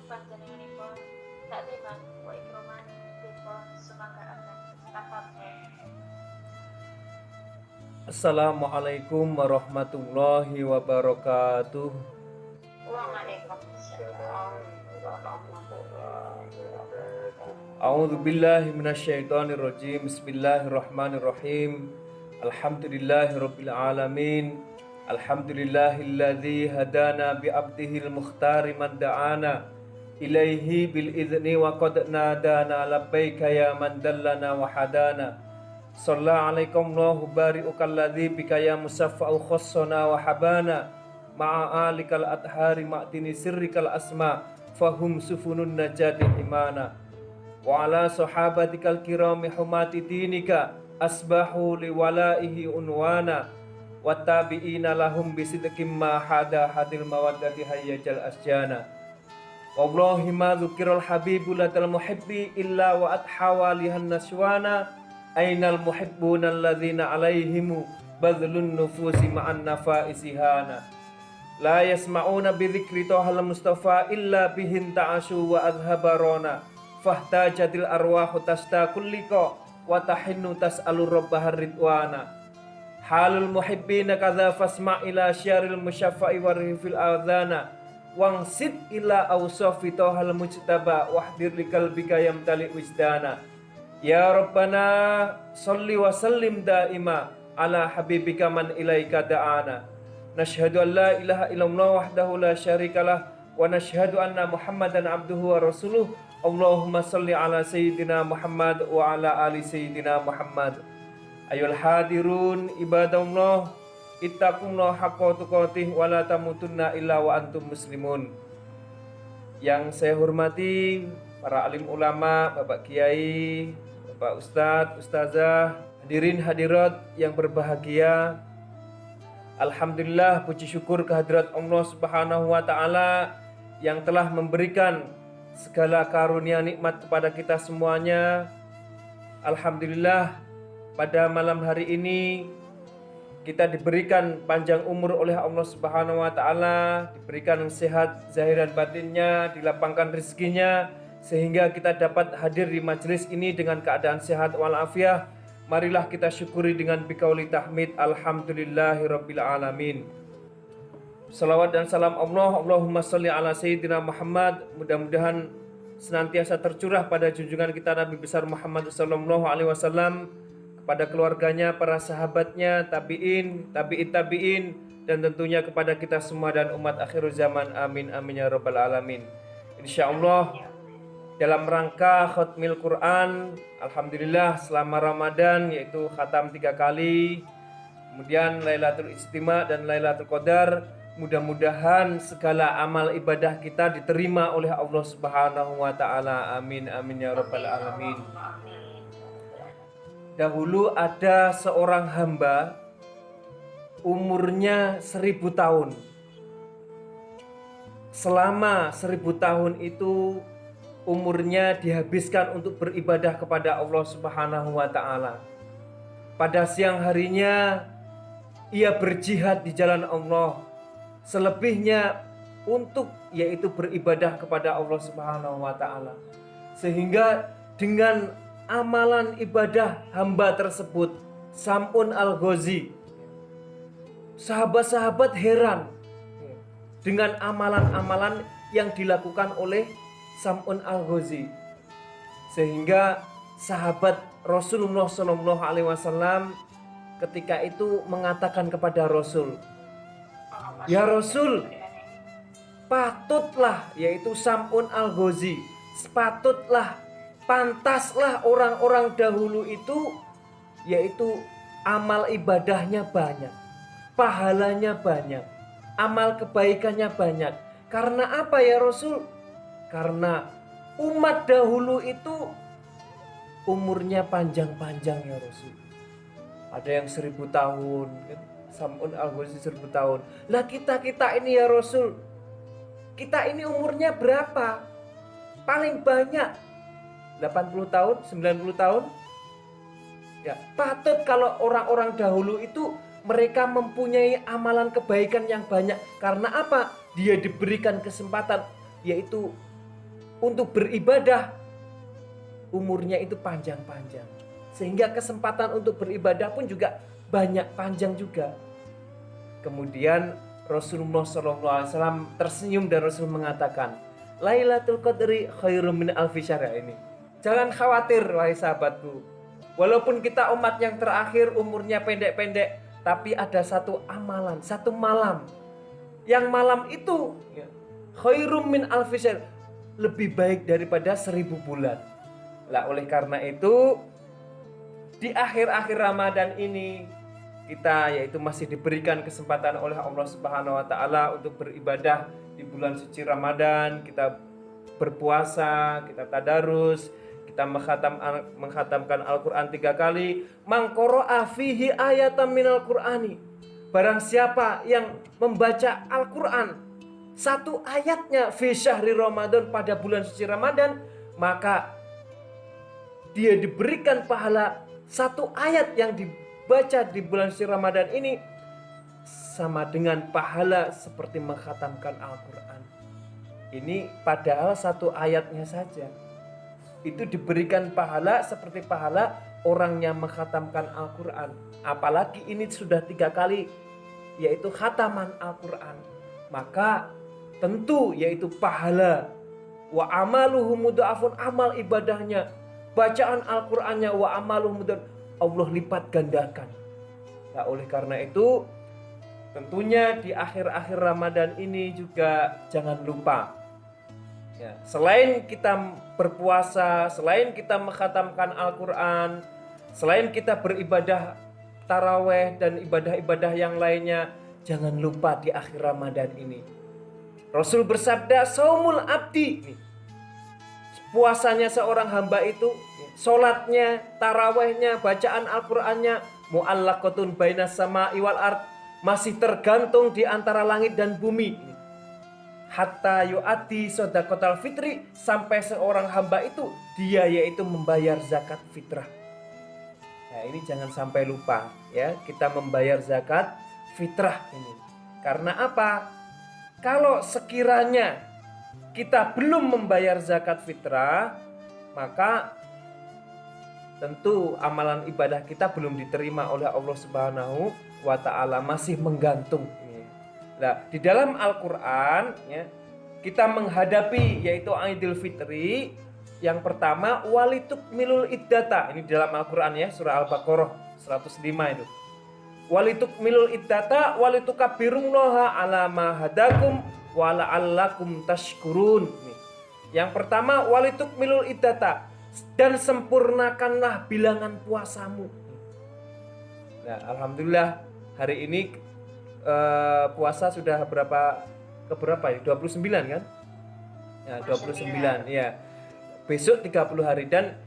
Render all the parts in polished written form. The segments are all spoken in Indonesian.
panjenenganipun takdiman wa ikroman dipun sumanggaken tafadhol. Assalamualaikum warahmatullahi wabarakatuh. Waalaikumsalam warahmatullahi wabarakatuh. A'udzu billahi minasyaitonir rajim. Bismillahirrahmanirrahim. Alhamdulillahirabbil alamin. Alhamdulillahilladzi hadana bi abdihil mukhtari man da'ana ilaihi bil idzni wa qad nadana labbaika ya man dallana wa hadana. Sallallahu alaihi bari'ukalladzi bika ya musaffa'u khassana wa habana ma'a alikal adhari ma'tini sirrikal asma fahum sufunun najati imana wa ala sahabatikal kirami humati dinika asbahu liwalaihi unwana wa tabi'ina lahum bisidqim ma hada hadil mawaddati hayyajal asjana. Wallahi ma dzukirul habibu ladal muhibbi illa wa adhawa lihan naswana ainal muhibbuna alladzina alaihimu badlun nufusi ma'an nafaisihana la yasma'una bi dzikri tohal mustafa illa bihin ta'ashu wa adhabarona fahtajatil arwahu tastakulliko wa tahinnu tas'alur rabbahar ridwana. Halul muhibbina kadza fasma' ila syaril musyaffa'i warifil adhana wangsid ila awsafi tohal mujtaba wahdir likalbika yamtali wijdana. Ya Rabbana salli wa sallim daima ala habibika man ilaika da'ana. Nashhadu an la ilaha illallah wahdahu la syarikalah wa nashhadu anna Muhammadan abduhu wa rasuluh. Allahumma salli ala sayyidina Muhammad wa ala ali sayyidina Muhammad. Ayol hadirun ibadallah ittaqullah haqqa tuqatih wa la tamutunna illa wa antum muslimun. Yang saya hormati para alim ulama, Bapak Kiai, Bapak Ustadz, Ustazah, hadirin hadirat yang berbahagia. Alhamdulillah, puji syukur kehadirat Allah Subhanahu wa taala yang telah memberikan segala karunia nikmat kepada kita semuanya. Alhamdulillah, pada malam hari ini kita diberikan panjang umur oleh Allah Subhanahu wa taala, diberikan sehat zahir dan batinnya, dilapangkan rezekinya sehingga kita dapat hadir di majelis ini dengan keadaan sehat walafiat. Marilah kita syukuri dengan biqauli tahmid alhamdulillahirabbil alamin. Salawat dan salam Allah, Allahumma sholli ala sayyidina Muhammad, mudah-mudahan senantiasa tercurah pada junjungan kita Nabi besar Muhammad sallallahu alaihi wasallam, kepada keluarganya, para sahabatnya, tabi'in, tabi'in, dan tentunya kepada kita semua dan umat akhir zaman. Amin, amin ya rabbal alamin. Insyaallah dalam rangka khatmil Quran, alhamdulillah selama Ramadan, yaitu khatam 3 kali, kemudian Lailatul Ijtima dan Lailatul Qadar. Mudah-mudahan segala amal ibadah kita diterima oleh Allah Subhanahu wa taala. Amin, amin ya rabbal alamin. Dahulu ada seorang hamba umurnya 1000 tahun. Selama 1000 tahun itu umurnya dihabiskan untuk beribadah kepada Allah Subhanahu wa taala. Pada siang harinya ia berjihad di jalan Allah. Selebihnya untuk yaitu beribadah kepada Allah Subhanahu wa taala. Sehingga dengan amalan ibadah hamba tersebut, Sam'un Al-Ghazi, sahabat-sahabat heran dengan amalan-amalan yang dilakukan oleh Sam'un Al-Ghazi, sehingga sahabat Rasulullah SAW ketika itu mengatakan kepada Rasul, ya Rasul, patutlah, yaitu Sam'un Al-Ghazi, patutlah, pantaslah orang-orang dahulu itu yaitu amal ibadahnya banyak, pahalanya banyak, amal kebaikannya banyak. Karena apa ya Rasul? Karena umat dahulu itu umurnya panjang-panjang ya Rasul. Ada yang 1000 tahun, Sam'un Al-Ghazi 1000 tahun. Lah kita ini ya Rasul, kita ini umurnya berapa? Paling banyak 80 tahun, 90 tahun. Ya, patut kalau orang-orang dahulu itu mereka mempunyai amalan kebaikan yang banyak. Karena apa? Dia diberikan kesempatan, yaitu untuk beribadah umurnya itu panjang-panjang. Sehingga kesempatan untuk beribadah pun juga banyak panjang juga. Kemudian Rasulullah SAW tersenyum dan Rasul mengatakan, Lailatul Qadri khairum min alfi syahr ini. Jangan khawatir wahai sahabatku. Walaupun kita umat yang terakhir umurnya pendek-pendek, tapi ada satu amalan, satu malam. Yang malam itu khairum min alfi syahr, lebih baik daripada 1000 bulan. Lah oleh karena itu di akhir-akhir Ramadan ini kita yaitu masih diberikan kesempatan oleh Allah Subhanahu wa taala untuk beribadah di bulan suci Ramadan. Kita berpuasa, kita tadarus, kita menghatamkan Al-Qur'an 3 kali. Man qara'a fihi ayatan minal Qur'ani. Barang siapa yang membaca Al-Qur'an satu ayatnya fi syahri Ramadan pada bulan suci Ramadan, maka dia diberikan pahala satu ayat yang dibaca di bulan suci Ramadan ini sama dengan pahala seperti menghatamkan Al-Quran. Ini padahal satu ayatnya saja. Itu diberikan pahala seperti pahala orang yang menghatamkan Al-Quran. Apalagi ini sudah 3 kali yaitu khataman Al-Quran. Maka tentu yaitu pahala wa amaluhu mudha'afun, amal ibadahnya, bacaan Al-Qur'annya wa amaluhu mudha'afun, Allah lipat gandakan. Nah, oleh karena itu tentunya di akhir-akhir Ramadan ini juga jangan lupa ya, selain kita berpuasa, selain kita menghatamkan Al-Qur'an, selain kita beribadah taraweh dan ibadah-ibadah yang lainnya, jangan lupa di akhir Ramadan ini Rasul bersabda, saumul abdi, puasanya seorang hamba itu, sholatnya, tarawehnya, bacaan Al-Qur'annya, mu'allaqatun bainas sama'i wal ard, masih tergantung di antara langit dan bumi. Hatta yu'ati shadaqatal fitri, sampai seorang hamba itu dia yaitu membayar zakat fitrah. Nah, ini jangan sampai lupa ya, kita membayar zakat fitrah ini. Karena apa? Kalau sekiranya kita belum membayar zakat fitrah, maka tentu amalan ibadah kita belum diterima oleh Allah Subhanahu wa taala, masih menggantung. Nah, di dalam Al-Qur'an ya, kita menghadapi yaitu Idul Fitri. Yang pertama, walitukmilul iddata. Ini dalam Al-Qur'an ya, surah Al-Baqarah 105 itu. Walitukmilul iddata walitukabbirullaha ala ma hadakum wa la'allakum tashkurun. Yang pertama, walitukmilul iddata, dan sempurnakanlah bilangan puasamu. Nah, alhamdulillah hari ini puasa sudah keberapa ya? 29 kan? Ya, 29 ya. Besok 30 hari dan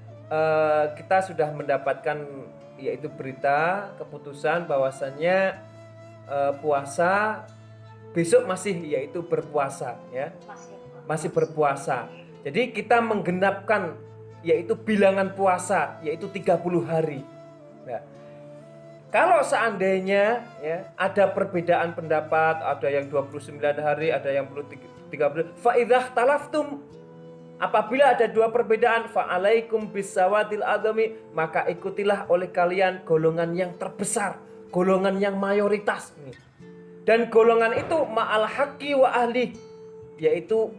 kita sudah mendapatkan yaitu berita keputusan bahwasannya puasa besok masih yaitu berpuasa ya. Masih berpuasa. Jadi kita menggenapkan yaitu bilangan puasa yaitu 30 hari. Nah, kalau seandainya ya ada perbedaan pendapat, ada yang 29 hari, ada yang perlu 30, fa idzah talaftum, apabila ada dua perbedaan, fa alaikum bisawadil adami, maka ikutilah oleh kalian golongan yang terbesar, golongan yang mayoritas. Dan golongan itu ma'al haqqi wa ahli, yaitu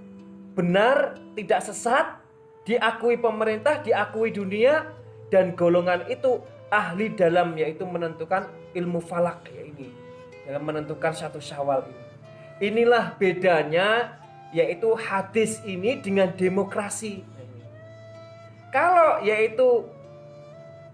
benar, tidak sesat, diakui pemerintah, diakui dunia, dan golongan itu ahli dalam yaitu menentukan ilmu falak ya ini, dalam menentukan satu Syawal ini. Inilah bedanya yaitu hadis ini dengan demokrasi. Kalau yaitu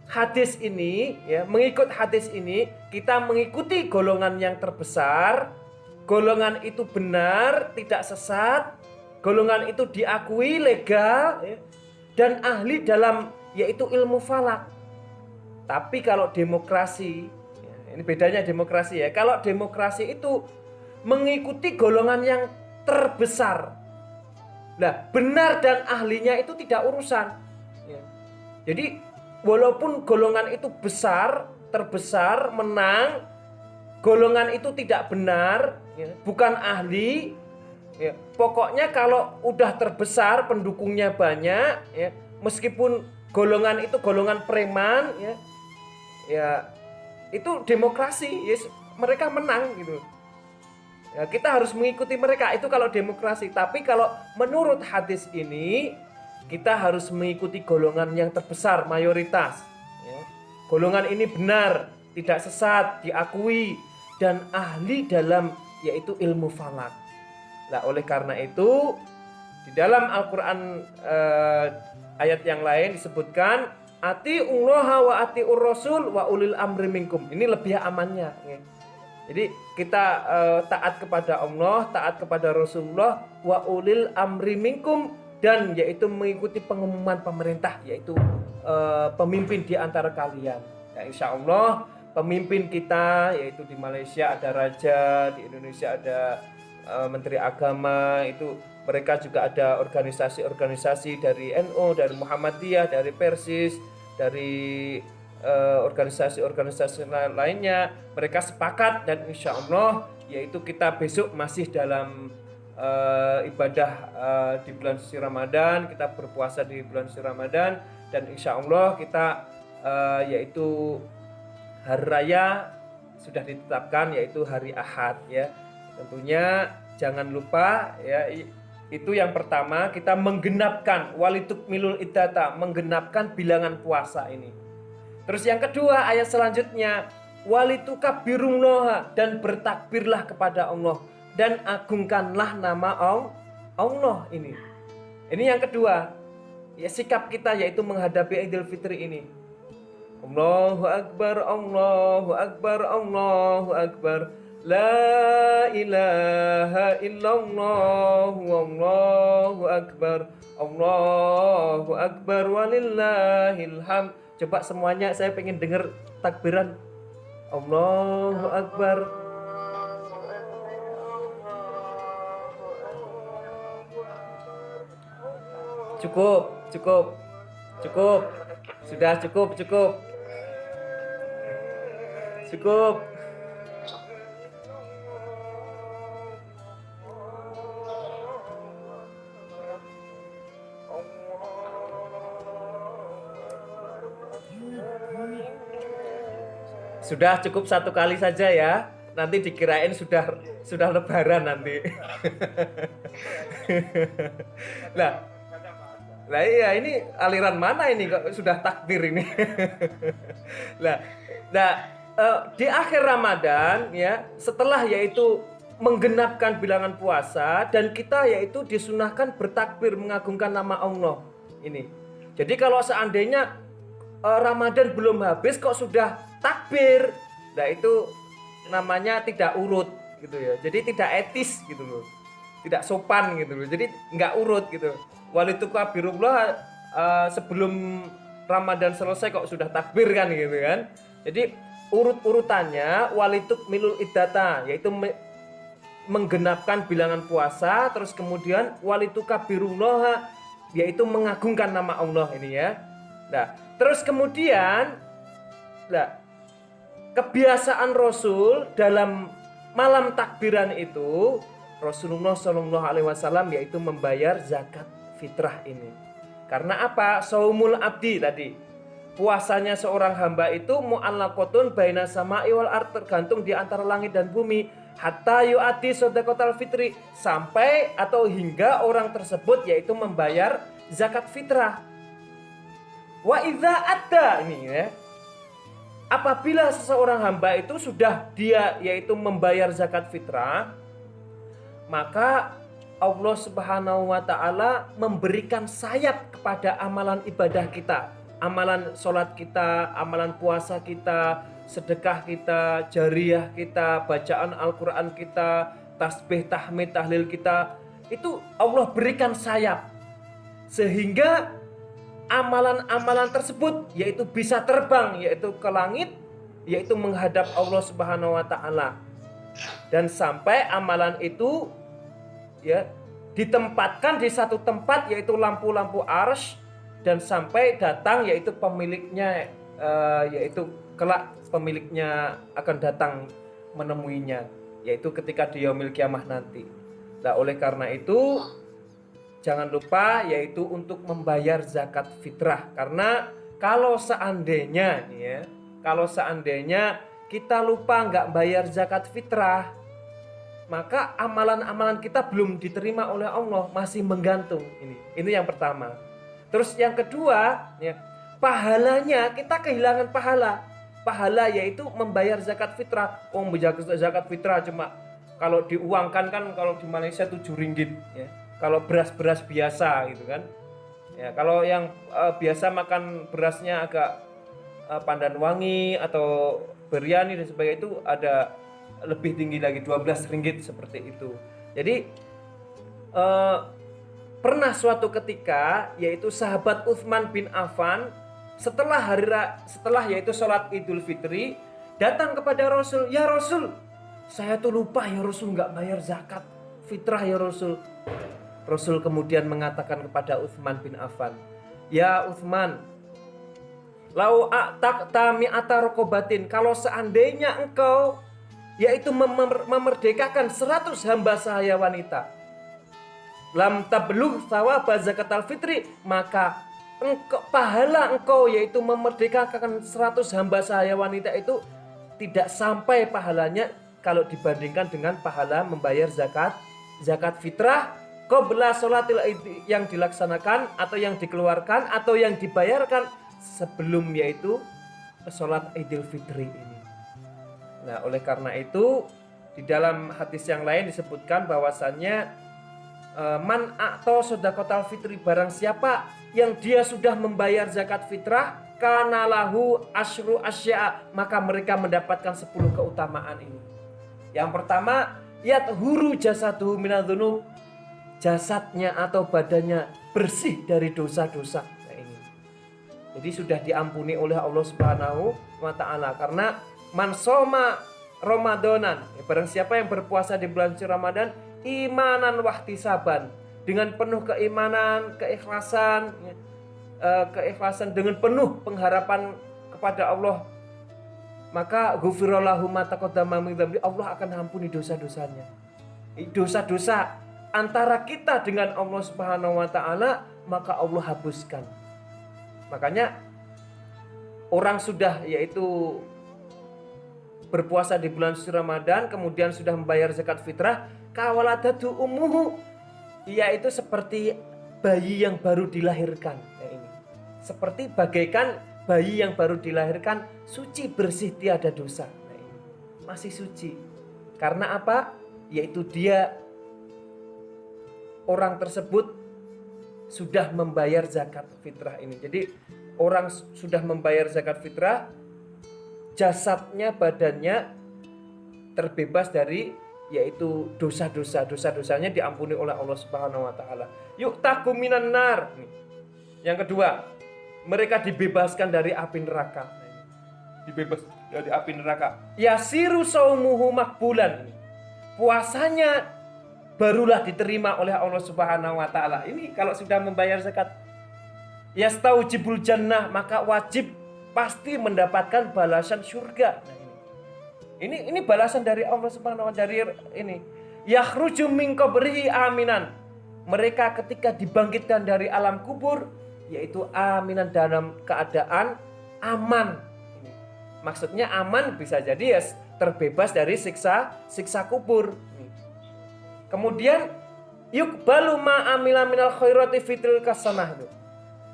hadis ini ya, mengikut hadis ini kita mengikuti golongan yang terbesar, golongan itu benar, tidak sesat, golongan itu diakui legal ya, dan ahli dalam yaitu ilmu falak. Tapi kalau demokrasi, ya, ini bedanya demokrasi ya. Kalau demokrasi itu mengikuti golongan yang terbesar. Nah, benar dan ahlinya itu tidak urusan. Ya. Jadi walaupun golongan itu besar, terbesar, menang, golongan itu tidak benar, ya, bukan ahli, Ya, pokoknya kalau udah terbesar pendukungnya banyak, ya, meskipun golongan itu golongan preman, ya itu demokrasi, ya, mereka menang gitu. Ya, kita harus mengikuti mereka itu kalau demokrasi. Tapi kalau menurut hadis ini kita harus mengikuti golongan yang terbesar, mayoritas. Ya. Golongan ini benar, tidak sesat, diakui dan ahli dalam yaitu ilmu falak. Nah, oleh karena itu di dalam Al-Quran ayat yang lain disebutkan atiullaha wa atiur rasul wa ulil amri minkum. Ini lebih amannya. Jadi kita taat kepada Allah, taat kepada Rasulullah wa ulil amri minkum, dan yaitu mengikuti pengumuman pemerintah, yaitu pemimpin di antara kalian. Ya, insya Allah pemimpin kita yaitu di Malaysia ada raja, di Indonesia ada Menteri Agama, itu mereka juga ada organisasi-organisasi dari NU, dari Muhammadiyah, dari Persis, dari organisasi-organisasi lainnya. Mereka sepakat dan insya Allah yaitu kita besok masih dalam ibadah di bulan suci Ramadan, kita berpuasa di bulan suci Ramadan, dan insya Allah kita yaitu hari raya sudah ditetapkan yaitu hari Ahad, ya. Tentunya jangan lupa, ya, itu yang pertama, kita menggenapkan walitukmilul iddata, menggenapkan bilangan puasa ini. Terus yang kedua ayat selanjutnya walitukabbirullaha, dan bertakbirlah kepada Allah dan agungkanlah nama Allah ini. Ini yang kedua, ya, sikap kita yaitu menghadapi Idul Fitri ini. Allahu Akbar, Allahu Akbar, Allahu Akbar. La ilaha illallah, wallahu akbar, Allahu akbar, walillahil hamd. Coba semuanya, saya pengen dengar takbiran. Allahu akbar. Cukup. Sudah cukup. Sudah cukup satu kali saja ya. Nanti dikirain sudah lebaran nanti. Nah iya, ini aliran mana ini kok sudah takbir ini. Di akhir Ramadan, ya, setelah yaitu menggenapkan bilangan puasa, dan kita yaitu disunahkan bertakbir mengagungkan nama Allah ini. Jadi kalau seandainya Ramadan belum habis kok sudah takbir, nah itu namanya tidak urut gitu ya. Jadi tidak etis gitu loh, tidak sopan gitu loh. Jadi nggak urut gitu. Walitukabirullah sebelum Ramadan selesai kok sudah takbir kan gitu kan. Jadi urut-urutannya walitukmilul iddata, yaitu menggenapkan bilangan puasa, terus kemudian walitukabirullah, yaitu mengagungkan nama Allah ini ya. Nah, terus kemudian kebiasaan Rasul dalam malam takbiran itu, Rasulullah Shallallahu Alaihi Wasallam yaitu membayar zakat fitrah ini. Karena apa? Saumul abdi tadi, puasanya seorang hamba itu mu'allaqatun baina sama'i wal ard, tergantung di antara langit dan bumi, hatta yu'ati shadaqatal fitri, sampai atau hingga orang tersebut yaitu membayar zakat fitrah. Wa idza adda, ini ya, apabila seseorang hamba itu sudah dia yaitu membayar zakat fitrah, maka Allah Subhanahu wa ta'ala memberikan sayap kepada amalan ibadah kita, amalan sholat kita, amalan puasa kita, sedekah kita, jariyah kita, bacaan Al-Quran kita, tasbih, tahmid, tahlil kita, itu Allah berikan sayap sehingga amalan-amalan tersebut yaitu bisa terbang, yaitu ke langit, yaitu menghadap Allah Subhanahu wa ta'ala, dan sampai amalan itu ya ditempatkan di satu tempat yaitu lampu-lampu arsy, dan sampai datang yaitu pemiliknya, yaitu kelak pemiliknya akan datang menemuinya, yaitu ketika di yaumil kiamah nanti. Nah, oleh karena itu jangan lupa yaitu untuk membayar zakat fitrah. Karena kalau seandainya nih ya, kalau seandainya kita lupa nggak bayar zakat fitrah, maka amalan-amalan kita belum diterima oleh Allah, masih menggantung. Ini yang pertama. Terus yang kedua, ya, pahalanya kita kehilangan pahala. Pahala yaitu membayar zakat fitrah. Zakat fitrah cuma kalau diuangkan kan kalau di Malaysia 7 ringgit ya. Kalau beras-beras biasa gitu kan. Ya, kalau yang biasa makan berasnya agak pandan wangi atau biryani dan sebagainya itu ada lebih tinggi lagi 12 ringgit seperti itu. Jadi pernah suatu ketika yaitu sahabat Utsman bin Affan setelah yaitu sholat Idul Fitri datang kepada Rasul, "Ya Rasul, saya tuh lupa ya Rasul nggak bayar zakat fitrah ya Rasul." Rasul kemudian mengatakan kepada Utsman bin Affan, "Ya Utsman, lau a'taqta mi'ata raqabatin, kalau seandainya engkau yaitu memerdekakan 100 hamba sahaya wanita, lam tablugh thawab zakatul fitri, maka pahala engkau yaitu memerdekakan 100 hamba sahaya wanita itu tidak sampai pahalanya kalau dibandingkan dengan pahala membayar zakat fitrah qabla sholatil id, yang dilaksanakan atau yang dikeluarkan atau yang dibayarkan sebelum yaitu sholat Idul Fitri ini." Nah, oleh karena itu di dalam hadis yang lain disebutkan bahwasannya man a'ta shadaqatal fitri, barang siapa yang dia sudah membayar zakat fitrah, kana lahu asyru asya, maka mereka mendapatkan 10 keutamaan ini. Yang pertama, yathuru jasaduhu minadz-dzunub, jasadnya atau badannya bersih dari dosa-dosa. Nah, ini. Jadi sudah diampuni oleh Allah Subhanahu wa taala karena man soma Ramadanan, barang siapa yang berpuasa di bulan suci Ramadan imanan wahtisaban, dengan penuh keimanan, keikhlasan, dengan penuh pengharapan kepada Allah, maka ghufirallahu ma taqaddama min dzambi, Allah akan ampuni dosa-dosanya. Dosa-dosa antara kita dengan Allah Subhanahu wa taala maka Allah hapuskan. Makanya orang sudah yaitu berpuasa di bulan suci Ramadan kemudian sudah membayar zakat fitrah, kawaladatu ummuhu, yaitu seperti bayi yang baru dilahirkan. Nah, ini seperti bagaikan bayi yang baru dilahirkan, suci bersih tiada dosa. Nah, ini masih suci. Karena apa? Yaitu dia, orang tersebut sudah membayar zakat fitrah ini. Jadi orang sudah membayar zakat fitrah, jasadnya, badannya terbebas dari yaitu dosa-dosa. Dosa-dosanya diampuni oleh Allah Subhanahu wa taala. Yu'taku minan nar. Yang kedua, mereka dibebaskan dari api neraka. Dibebas dari api neraka. Yasiru saumuhu makbulan. Puasanya barulah diterima oleh Allah Subhanahu wa taala. Ini kalau sudah membayar zakat. Yastaujibul jannah, maka wajib pasti mendapatkan balasan surga. Nah, ini balasan dari Allah Subhanahu wa taala, dari ini. Yakhruju min qabrihi aminan. Mereka ketika dibangkitkan dari alam kubur yaitu aminan, dalam keadaan aman. Maksudnya aman bisa jadi ya terbebas dari siksa kubur. Kemudian yuqbalu ma amila minal khairati fitil kasanah.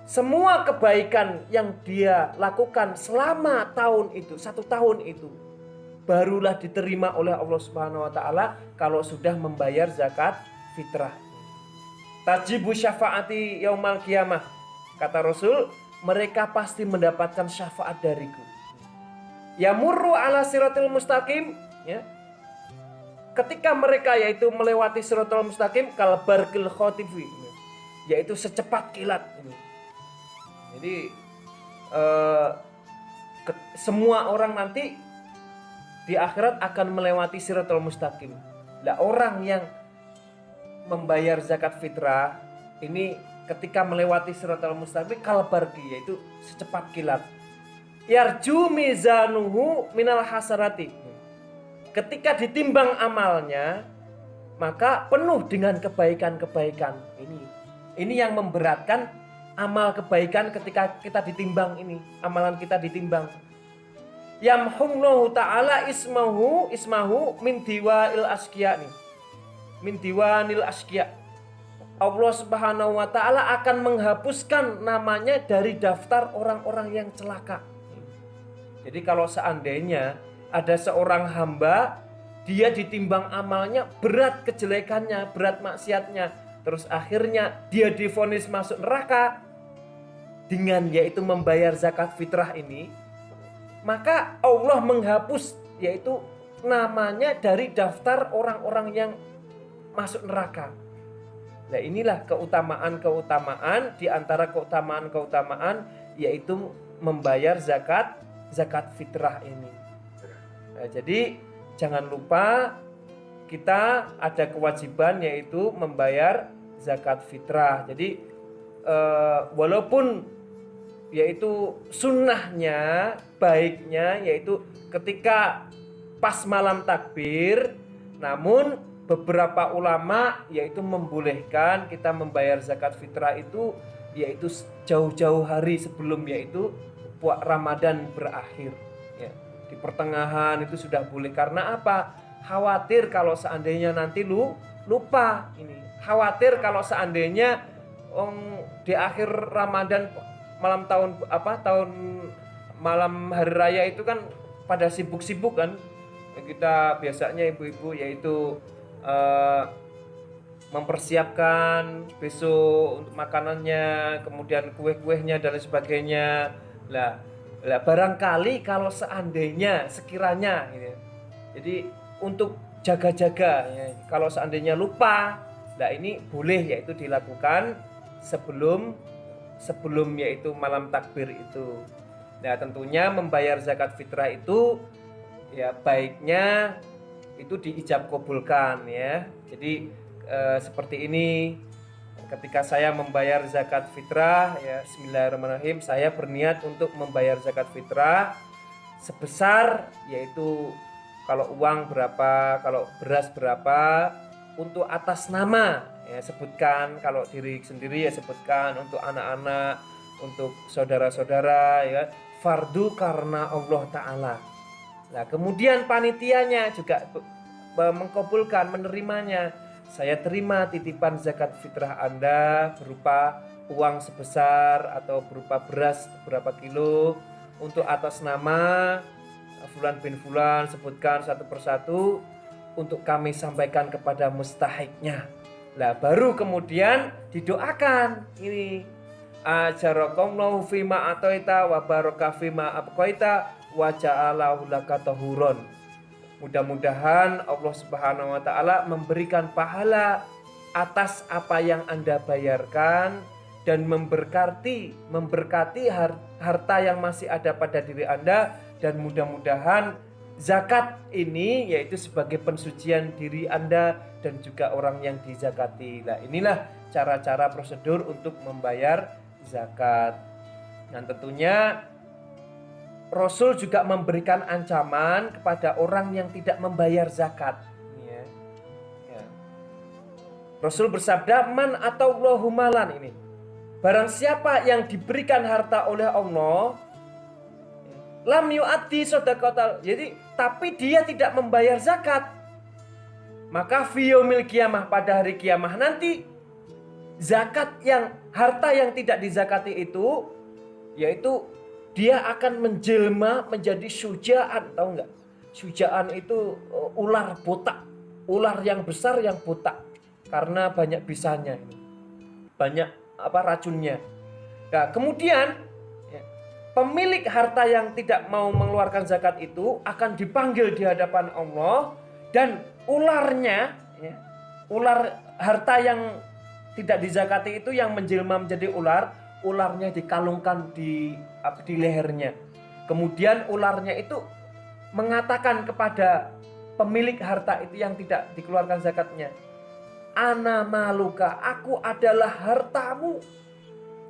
Semua kebaikan yang dia lakukan selama tahun itu, 1 tahun itu, barulah diterima oleh Allah Subhanahu wa taala kalau sudah membayar zakat fitrah. Tajibu syafaati yaumal qiyamah. Kata Rasul, mereka pasti mendapatkan syafaat dariku. Yamurru ala siratil mustaqim, ya. Ketika mereka yaitu melewati siratal mustaqim kal barqil khotifi, yaitu secepat kilat ini. Jadi semua orang nanti di akhirat akan melewati siratal mustaqim. Lah orang yang membayar zakat fitrah ini ketika melewati siratal mustaqim kal barqi, yaitu secepat kilat. Yarju mizanuhu minal hasarati. Ketika ditimbang amalnya maka penuh dengan kebaikan-kebaikan. Ini yang memberatkan amal kebaikan ketika kita ditimbang ini, amalan kita ditimbang. Yamhullahu ta'ala ismahu min diwail asqiya nih. Min diwanil asqiya. Allah Subhanahu wa taala akan menghapuskan namanya dari daftar orang-orang yang celaka. Jadi kalau seandainya ada seorang hamba, dia ditimbang amalnya, berat kejelekannya, berat maksiatnya, terus akhirnya dia divonis masuk neraka dengan yaitu membayar zakat fitrah ini, maka Allah menghapus yaitu namanya dari daftar orang-orang yang masuk neraka. Nah, inilah keutamaan di antara keutamaan yaitu membayar zakat fitrah ini. Nah, jadi jangan lupa kita ada kewajiban yaitu membayar zakat fitrah. Jadi walaupun yaitu sunnahnya, baiknya yaitu ketika pas malam takbir, namun beberapa ulama yaitu membolehkan kita membayar zakat fitrah itu yaitu jauh-jauh hari sebelum yaitu Ramadan berakhir ya. Di pertengahan itu sudah boleh, karena apa? Khawatir kalau seandainya nanti lupa ini. Khawatir kalau seandainya di akhir Ramadan tahun malam hari raya itu kan pada sibuk-sibuk kan. Kita biasanya ibu-ibu yaitu mempersiapkan besok untuk makanannya, kemudian kue-kuehnya dan lain sebagainya. Lah barangkali kalau seandainya sekiranya gitu. Jadi untuk jaga-jaga ya, kalau seandainya lupa, nah ini boleh yaitu dilakukan sebelum yaitu malam takbir itu. Nah, tentunya membayar zakat fitrah itu ya baiknya itu diijab kabulkan ya. Jadi seperti ini, ketika saya membayar zakat fitrah ya, bismillahirrahmanirrahim, saya berniat untuk membayar zakat fitrah sebesar yaitu kalau uang berapa, kalau beras berapa, untuk atas nama ya sebutkan, kalau diri sendiri ya sebutkan, untuk anak-anak, untuk saudara-saudara ya, fardu karena Allah Ta'ala. Nah, kemudian panitianya juga mengkabulkan, menerimanya. Saya terima titipan zakat fitrah Anda berupa uang sebesar atau berupa beras berapa kilo untuk atas nama Fulan bin Fulan, sebutkan satu persatu untuk kami sampaikan kepada mustahiknya. Lah baru kemudian didoakan ini, ajarakallahu fima ataita wa baraka fima abqaita wa ja'alahu laka tahuron. Mudah-mudahan Allah Subhanahu wa taala memberikan pahala atas apa yang Anda bayarkan dan memberkati harta yang masih ada pada diri Anda, dan mudah-mudahan zakat ini yaitu sebagai pensucian diri Anda dan juga orang yang dizakati. Nah, inilah cara-cara prosedur untuk membayar zakat. Dan tentunya Rasul juga memberikan ancaman kepada orang yang tidak membayar zakat. Ya. Rasul bersabda, man atauallahu malan ini. Barang siapa yang diberikan harta oleh Allah, lam yu'addi shadaqatal. Jadi, tapi dia tidak membayar zakat. Maka fi yaumil qiyamah, pada hari kiamah nanti, zakat yang harta yang tidak dizakati itu yaitu dia akan menjelma menjadi syuja'an, tahu enggak? Syuja'an itu ular botak, ular yang besar yang botak karena banyak bisanya ini. Banyak racunnya. Nah, kemudian pemilik harta yang tidak mau mengeluarkan zakat itu akan dipanggil di hadapan Allah, dan ularnya ular harta yang tidak dizakati itu yang menjelma menjadi ularnya dikalungkan di lehernya. Kemudian ularnya itu mengatakan kepada pemilik harta itu yang tidak dikeluarkan zakatnya, ana maluka, aku adalah hartamu,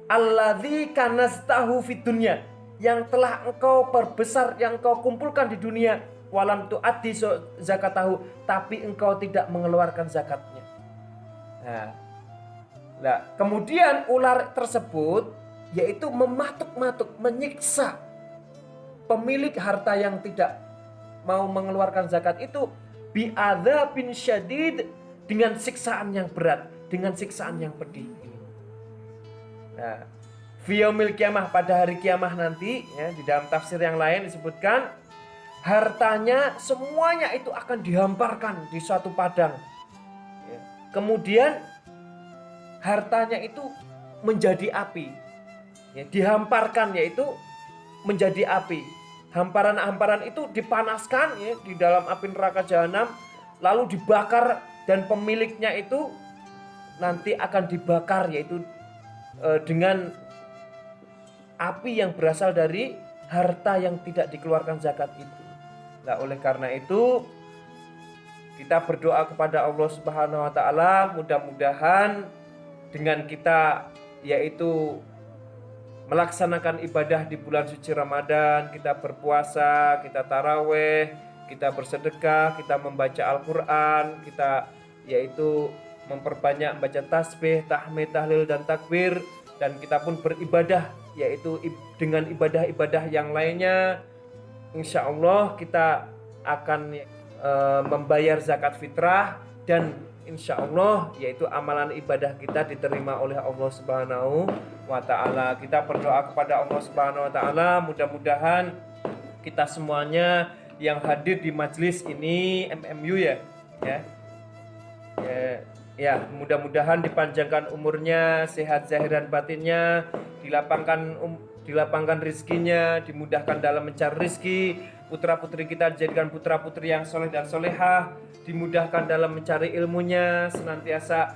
alladzi kanaztahu fid dunya, yang telah engkau perbesar, yang kau kumpulkan di dunia. walam tu'addi zakatahu, tapi engkau tidak mengeluarkan zakatnya. Nah, kemudian ular tersebut yaitu mematuk-matuk, menyiksa pemilik harta yang tidak mau mengeluarkan zakat itu bi'adzabin syadid, dengan siksaan yang berat, dengan siksaan yang pedih. Nah, fi yaumil qiyamah, pada hari kiamah nanti ya, di dalam tafsir yang lain disebutkan hartanya semuanya itu akan dihamparkan di suatu padang. Ya. Kemudian hartanya itu menjadi api. Ya, dihamparkan yaitu menjadi api. Hamparan-hamparan itu dipanaskan ya di dalam api neraka jahanam, lalu dibakar, dan pemiliknya itu nanti akan dibakar yaitu dengan api yang berasal dari harta yang tidak dikeluarkan zakat itu. Nah, oleh karena itu kita berdoa kepada Allah Subhanahu wa taala, mudah-mudahan dengan kita yaitu melaksanakan ibadah di bulan suci Ramadan, kita berpuasa, kita taraweh, kita bersedekah, kita membaca Al-Quran, kita yaitu memperbanyak baca tasbih, tahmid, tahlil, dan takbir, dan kita pun beribadah yaitu dengan ibadah-ibadah yang lainnya. Insya Allah kita akan membayar zakat fitrah, dan insya Allah yaitu amalan ibadah kita diterima oleh Allah Subhanahu wa taala. Kita berdoa kepada Allah Subhanahu wa taala, mudah-mudahan kita semuanya yang hadir di majelis ini MMU ya, mudah-mudahan dipanjangkan umurnya, sehat zahir dan batinnya, dilapangkan rizkinya, dimudahkan dalam mencari rizki, putra-putri kita dijadikan putra-putri yang soleh dan solehah, dimudahkan dalam mencari ilmunya, senantiasa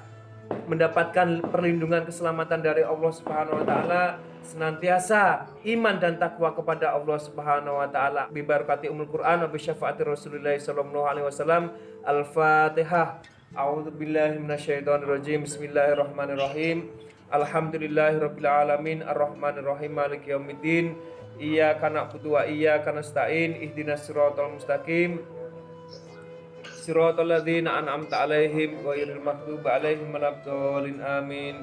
mendapatkan perlindungan keselamatan dari Allah Subhanahu wa taala, senantiasa iman dan takwa kepada Allah Subhanahu wa taala. Bi barakati umul Quran wa bi syafaati Rasulillah sallallahu alaihi wasallam. Al-Fatihah. A'udzubillahi minasyaitonirrajim. Bismillahirrahmanirrahim. Alhamdulillahirabbil alamin arrahmanirrahim maliki yaumiddin. Iyyaka na'budu wa iyyaka nasta'in. Ihdinas siratal mustaqim. Siratal ladzina an'amta 'alaihim ghairil maghdubi 'alaihim waladdallin. Amin.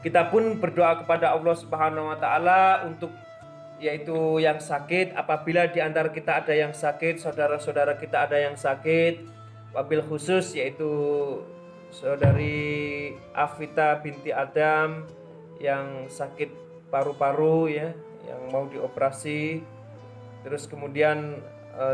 Kita pun berdoa kepada Allah Subhanahu wa taala untuk yaitu yang sakit, apabila di antara kita ada yang sakit, saudara-saudara kita ada yang sakit, wabil khusus yaitu saudari Afita binti Adam yang sakit paru-paru ya, yang mau dioperasi. Terus kemudian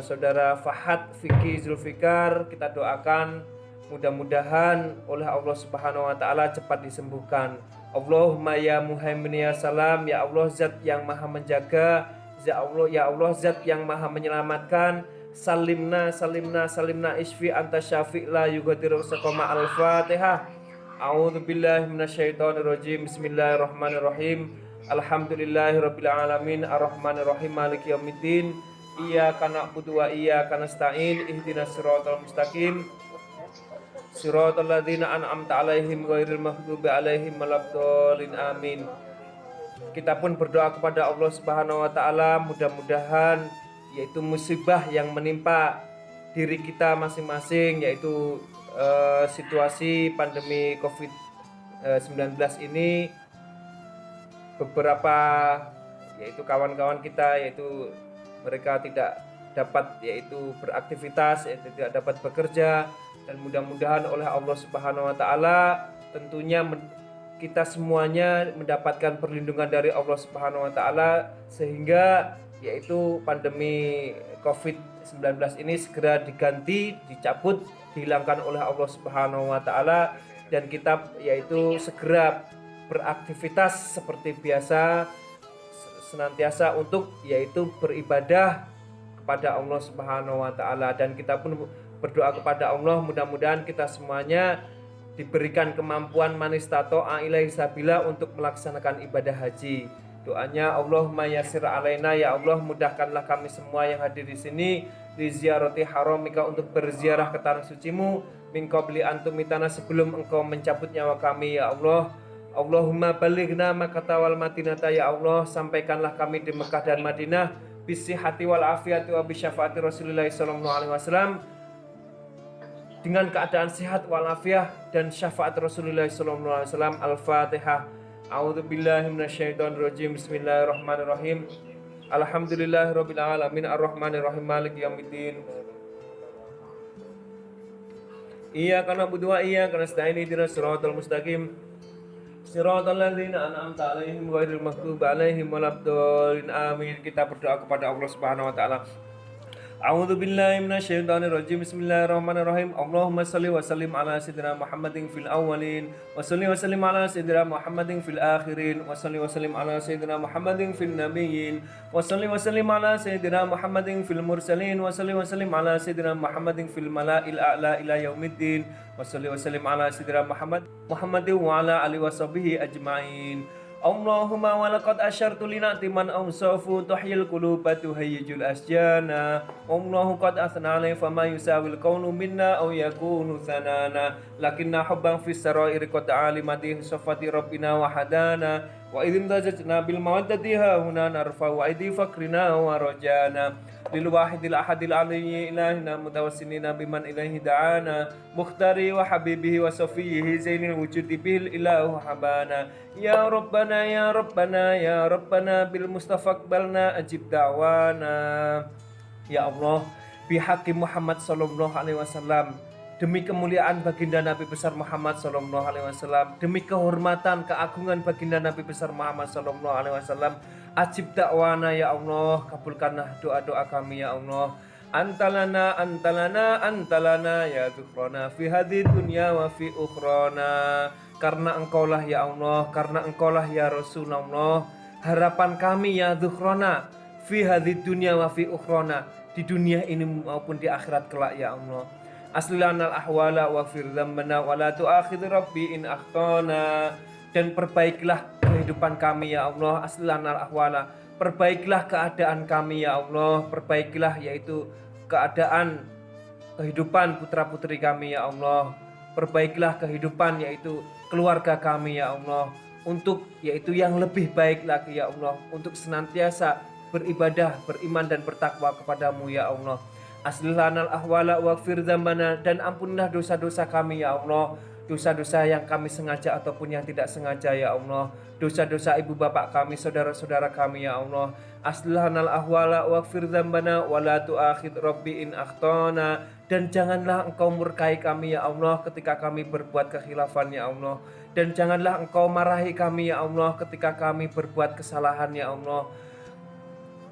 saudara Fahad Fikri Zulfikar, kita doakan mudah-mudahan oleh Allah Subhanahu wa taala cepat disembuhkan. Allahumma ya muhaimin ya salam, ya Allah zat yang maha menjaga, ya Allah zat yang maha menyelamatkan. Salimna salimna salimna isfi anta syafi' la yughadiru saqama. Al-Fatihah. A'udzubillahi minasyaitonirrajim. Bismillahirrahmanirrahim. Alhamdulillahirabbil alamin arrahmanirrahim maliki yaumiddin. Iyyaka na'budu wa iyyaka nasta'in. Ihdinas siratal mustaqim. Siratal ladzina an'amta 'alaihim ghairil maghdubi 'alaihim waladdallin. Amin. Kita pun berdoa kepada Allah Subhanahu wa taala, mudah-mudahan yaitu musibah yang menimpa diri kita masing-masing, yaitu situasi pandemi COVID-19 ini, beberapa yaitu kawan-kawan kita yaitu mereka tidak dapat yaitu beraktivitas, yaitu tidak dapat bekerja, dan mudah-mudahan oleh Allah Subhanahu wa taala tentunya kita semuanya mendapatkan perlindungan dari Allah Subhanahu wa taala, sehingga yaitu pandemi COVID-19 ini segera diganti, dicabut, dihilangkan oleh Allah Subhanahu wa taala, dan kita yaitu segera beraktivitas seperti biasa, senantiasa untuk yaitu beribadah kepada Allah Subhanahu wa taala. Dan kita pun berdoa kepada Allah, mudah-mudahan kita semuanya diberikan kemampuan manistato'a ilaihi sabila untuk melaksanakan ibadah haji. Doanya, Allahumma yassir alaina, ya Allah mudahkanlah kami semua yang hadir di sini di ziarati haramika, untuk berziarah ke tanah sucimu, min qabli antumitana, sebelum engkau mencabut nyawa kami ya Allah. Allahumma balighna makata wal madinata, ya Allah sampaikanlah kami di Mekah dan Madinah, bisihati wal afiyati wa bisyafaati Rasulullah sallallahu alaihi wasallam, dengan keadaan sehat walafiat dan syafaat Rasulullah sallallahu alaihi wasallam. Al-Fatihah. A'udzubillahi minasyaitonirrajim. Bismillahirrahmanirrahim. Alhamdulillahirabbil alamin arrahmanirrahim maliki yaumiddin. Iyyaka na'budu wa iyyaka nasta'in ihdinas siratal mustaqim. Siratal ladzina an'amta 'alaihim ghairil maghdubi 'alaihim waladdallin. Amin. Kita berdoa kepada Allah Subhanahu wa taala. A'udzu billahi minasyaitonir rajim. Bismillahirrahmanirrahim. Allahumma shalli wa sallim ala sayyidina Muhammadin fil awwalin wa shalli wa sallim ala sayyidina Muhammadin fil akhirin wa shalli wa sallim ala sayyidina Muhammadin fil nabiyyin wa shalli wa sallim ala sayyidina Muhammadin fil mursalin wa shalli wa sallim ala sayyidina Muhammadin fil mala'il a'la ila yaumiddin wa shalli wa sallim ala sayyidina Muhammadin wa ala alihi wa sahbihi ajma'in. Allahumma walaqad asyartu lina'ti man awsafu tuhyil quluba tuhayyijul asjana. Allahu qad athna alai fama yusawil qawlu minna aw yakunu thanana. Lakinna hubban fis sarairi qad alimati safati rabbina wa hadana. Wa idhim dajatna bil mawaddati hahuna narfa wa idhi fakrina wa rajana. Lil wahidil ahadil aliyyi ilahina mutawassinina biman ilaihi da'ana. Mukhtari wa habibihi wa safiyihi zainil wujudi bil ilahu habana. Ya Rabbana ya Rabbana ya Rabbana bil Mustafa aqbalna ajib da'wana. Ya Allah, bihaqqi Muhammad sallallahu alaihi wasallam, demi kemuliaan baginda Nabi besar Muhammad sallallahu alaihi wasallam, demi kehormatan keagungan baginda Nabi besar Muhammad sallallahu alaihi wasallam, ajib da'wana ya Allah, kabulkanlah doa-doa kami ya Allah. Antalana antalana antalana ya dzukhrana fi hadhihi dunya wa fi ukhrana. Karena engkaulah ya Allah, karena engkaulah ya Rasulullah, harapan kami ya dzukhrana fi hadhihi dunya wa fi ukhrana, di dunia ini maupun di akhirat kelak ya Allah. Aslilanal ahwala wa fir dhanbana wa la tu'akhidh rabbi in akhtana. Dan perbaikilah kehidupan kami ya Allah. Aslilanal ahwala, perbaikilah keadaan kami ya Allah, perbaikilah yaitu keadaan kehidupan putra-putri kami ya Allah. Perbaikilah kehidupan yaitu keluarga kami ya Allah, untuk yaitu yang lebih baik lagi ya Allah, untuk senantiasa beribadah, beriman dan bertakwa kepadamu ya Allah. Aslilanal ahwala waghfir dzambana, dan ampunilah dosa-dosa kami ya Allah, dosa-dosa yang kami sengaja ataupun yang tidak sengaja ya Allah, dosa-dosa ibu bapak kami, saudara-saudara kami ya Allah. Aslilanal ahwala waghfir dzambana wa la tu'akhidh rabbi in akhtana, dan janganlah engkau murkai kami ya Allah ketika kami berbuat kekhilafan ya Allah, dan janganlah engkau marahi kami ya Allah ketika kami berbuat kesalahan ya Allah.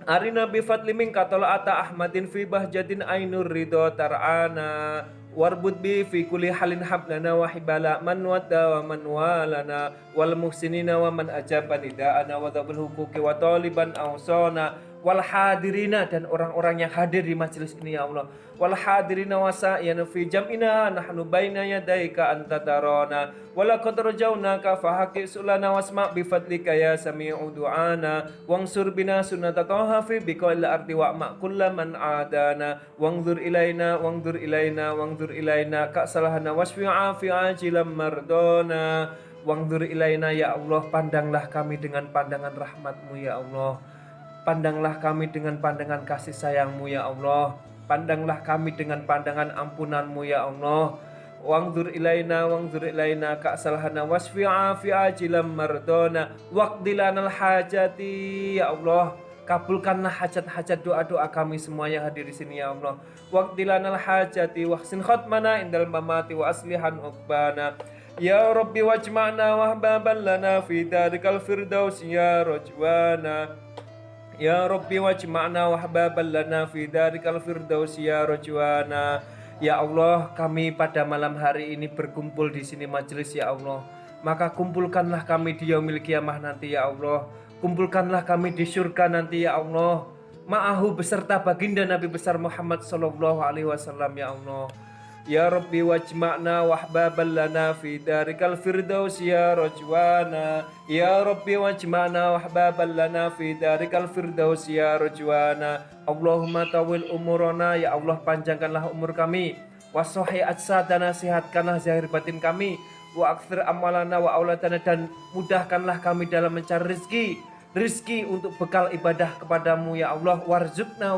Arina bi fadli minka tala'ata ahmadin fi bahjatin ainur ridho tar'ana. Warbud bi fi kulli halin hablana wa hibala man wadda wa man walana wal muhsinina wa man ajaba nida'ana wa dzabul huquqi wa taliban awsana. Wal hadirina, dan orang-orang yang hadir di majelis ini ya Allah. Wal hadirina wasa'iyana fi jam'ina nahnu baina yadaika anta tarana. Walaqad rajaunaka fahaqi sulana wasma' bi fadlika ya sami'u du'ana. Wangsur bina sunnata taha fi biqail ardi wa'ma kullaman adana. Wangdur ilaina wangdur ilaina wangdur ilaina ka'salahana wasfi'a fi ajilam mardona. Wangdur ilaina ya Allah, pandanglah kami dengan pandangan rahmatmu ya Allah. Pandanglah kami dengan pandangan kasih sayangmu ya Allah. Pandanglah kami dengan pandangan ampunanmu ya Allah. Wangdur ilaina ka'salahana wasfi'a fi ajilam mardona. Waqdilanal hajati ya Allah. Kabulkanlah hajat-hajat doa-doa kami semua yang hadir di sini ya Allah. Waqdilanal hajati wahsin khatmana indal mamati wa aslihan uqbana. Ya Rabbi wajma'na wahbaban lana fi darikal firdaus ya rajwana. Ya Rabbi wajma'na wahbaban lana fi darikal firdaus ya rajwana. Ya Allah, kami pada malam hari ini berkumpul di sini majelis ya Allah. Maka kumpulkanlah kami di yaumil kiamah nanti ya Allah. Kumpulkanlah kami di surga nanti ya Allah. Ma'ahu beserta baginda Nabi besar Muhammad sallallahu alaihi wasallam ya Allah. Ya Rabbi wajma'na wahbaban lana fi darikal firdaus ya rajwana. Ya Rabbi wajma'na wahbaban lana fi darikal firdaus ya rajwana. Allahumma tawil umurana, ya Allah panjangkanlah umur kami. Wasohi ajsadana, sehatkanlah zahir batin kami. Wa akthir amalana wa auladana, dan mudahkanlah kami dalam mencari rezeki. rizki untuk bekal ibadah kepadamu ya Allah. Warzuqna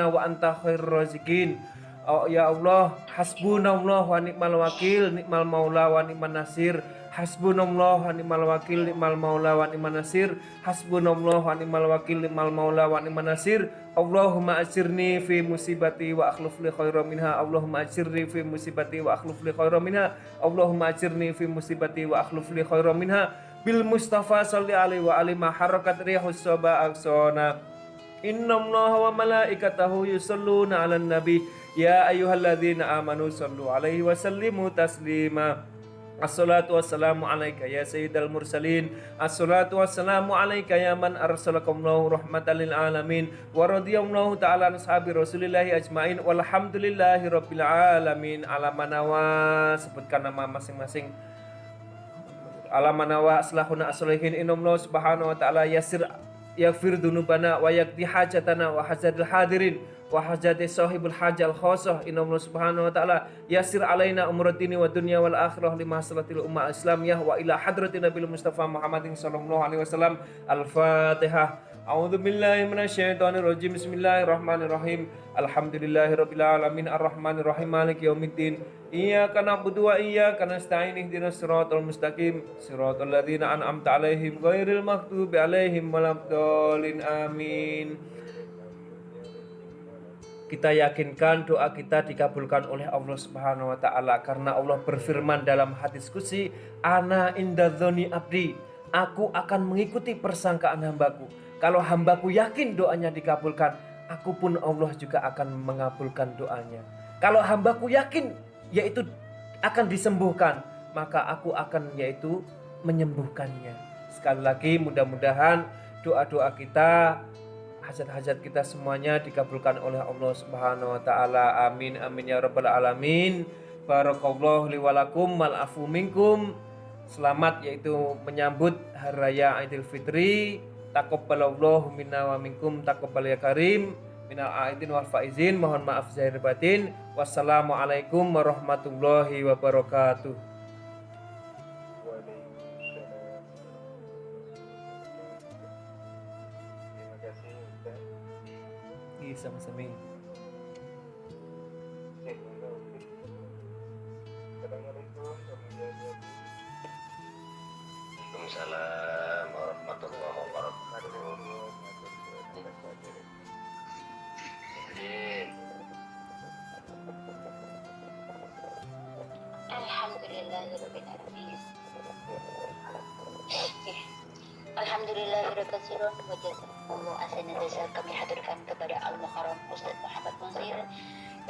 wa anta khairur razikin. Oh, ya Allah, hasbunallah wa ni'mal wakil, ni'mal maula wa ni'man nasir. Hasbunallah wa ni'mal wakil, ni'mal maula wa ni'man nasir. Hasbunallah wa ni'mal wakil, ni'mal maula wa ni'man nasir. Allahumma ajirni fi musibati wa akhluf li khairan minha. Allahumma ajirni fi musibati wa akhluf li khairan minha. Allahumma ajirni fi musibati wa akhluf li khairan minha. Bil Mustafa salli alaihi wa alima harakat rihus soba aksona. Innallaha wa malaikatahu yusalluna 'alan nabi ya ayyuhalladzina amanu sallu alaihi wa sallimu taslima. Assalatu wassalamu alaika ya sayyidal mursalin. Assalatu wassalamu alaika ya man arsalakumullahu rahmatan lil alamin. Wa radhiyallahu ta'ala an ashabi rasulillahi ajmain. Walhamdulillahi rabbil alamin. Alamanawa, sebutkan nama masing-masing. Alamanawa aslahuna aslihin. Innallaha subhanahu wa ta'ala yasir yaghfir dunubana wa yakdi hajatana wa hajadil hadirin wa hajati sahibul hajal khosah. Innallaha subhanahu wa ta'ala yasir alaina umratini wa dunya wal akhirah lima salatil ummah islamiyah wa ila hadratin nabil mustafa Muhammadin sallallahu alaihi wasallam. Al-Fatihah. A'udzu billahi minasyaitonir rajim. Bismillahirrahmanirrahim. Alhamdulillahirabbil alamin arrahmanir rahim maliki yaumiddin. Iyyaka na'budu wa iyyaka nasta'in ihdinas siratal mustaqim siratal ladzina an'amta 'alaihim ghairil maghdubi 'alaihim waladdallin amin. Kita yakinkan doa kita dikabulkan oleh Allah Subhanahu wa taala karena Allah berfirman dalam hadis qudsi, ana indadzoni abdi, aku akan mengikuti persangkaan hambaku. Kalau hambaku yakin doanya dikabulkan, aku pun Allah juga akan mengabulkan doanya. Kalau hambaku yakin yaitu akan disembuhkan, maka aku akan yaitu menyembuhkannya. Sekali lagi mudah-mudahan doa-doa kita, hajat-hajat kita semuanya dikabulkan oleh Allah Subhanahu wa taala. Amin amin ya rabbal alamin. Barakallahu li wa lakum wal afu minkum. Selamat yaitu menyambut hari raya Idul Fitri. Taqabbalallahu minna wa minkum taqabbal ya karim. Minal aidin wal faizin. Mohon maaf zahir batin. Wassalamualaikum warahmatullahi wabarakatuh. Sama-sama. Waalaikumsalam warahmatullahi wabarakatuh. Alhamdulillahirabbil alamin. Alhamdulillahirabbil wa jazakumullahu ahsana jazaa. Kami haturkan kepada Al-Mukarram Ustaz Muhammad Munsir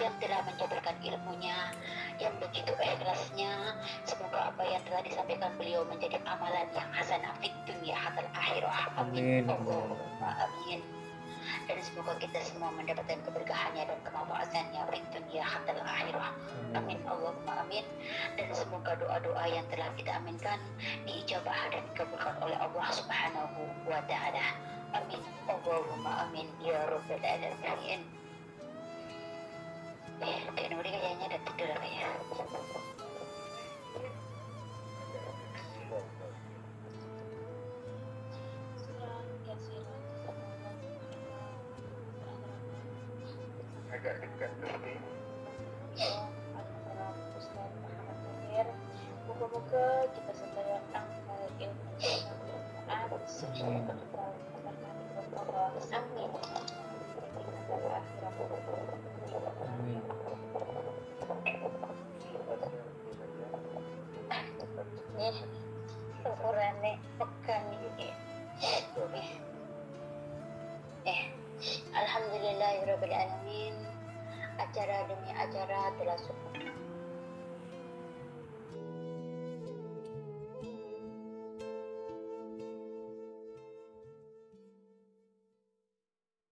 yang telah menjabarkan ilmunya yang begitu ikhlasnya. Semoga apa yang telah disampaikan beliau menjadi amalan yang hasanah fid dunya hatal akhirah. Amin. Allahumma amin. Dan semoga kita semua mendapatkan keberkahannya dan kemanfaatannya fid dunya hatal akhirah. Amin. Allahumma amin. Dan semoga doa-doa yang telah kita aminkan diijabah dan dikabulkan oleh Allah Subhanahu wa taala. Amin. Allahumma amin ya rabbal alamin. Teknologi kayaknya udah tidur ya. Agak dekat tadi. Ustaz Muhammad Munsir, moga-moga kita sedaya angkat ilmu Al-Quran sesuai dengan Allah. Amin. Amin. Ukurannya pekan ini. Alhamdulillahirabbil alamin. Acara demi acara telah sempurna.